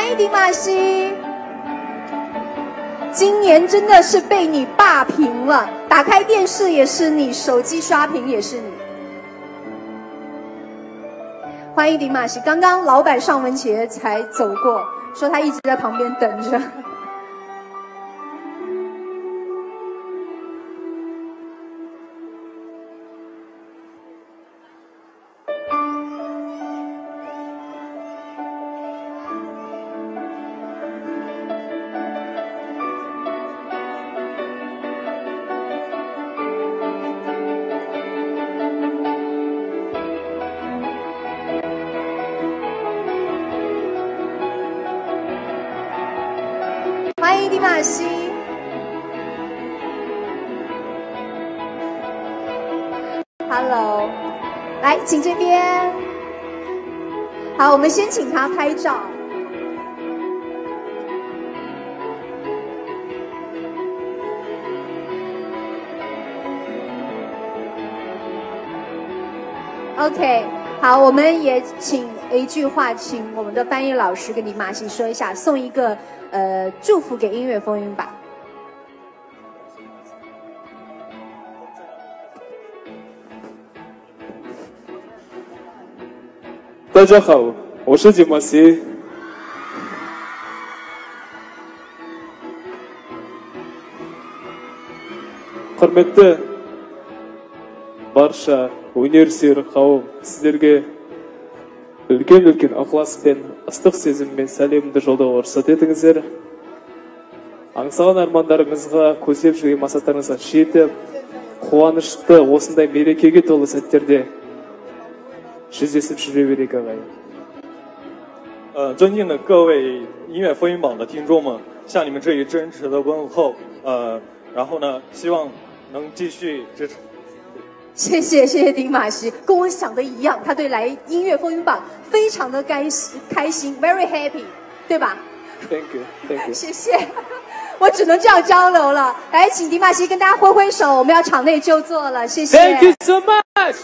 欢迎迪玛希。今年真的是被你霸屏了，打开电视也是你，手机刷屏也是你。欢迎迪玛希，刚刚老板尚雯婕才走过，说他一直在旁边等着。欢迎迪玛希。Hello， 来，请这边。好，我们先请他拍照。OK， 好，我们也请一句话，请我们的翻译老师跟迪玛希说一下，送一个祝福给音乐风云榜。大家好，我是迪玛希。құрметті барша өнер сүйер қауым, сіздерге үлкен ықыласпен, ыстық сезіммен сәлемімді жолдауға рұқсат етіңіздер. Аңсаған армандарыңызға, көздеп жүрген мақсаттарыңызға жетіп, қуанышты осындай мерекеге толы сәттерде жүздесіп жүре берейік ағайын. 尊敬的各位音乐风云榜的听众们，向你们这里真诚的问候。然后呢，希望能继续支持。谢谢迪玛希，跟我想的一样，他对来音乐风云榜非常的开心 ，very happy， 对吧 ？Thank you。谢谢，我只能这样交流了。来，请迪玛希跟大家挥挥手，我们要场内就座了，谢谢。Thank you so much。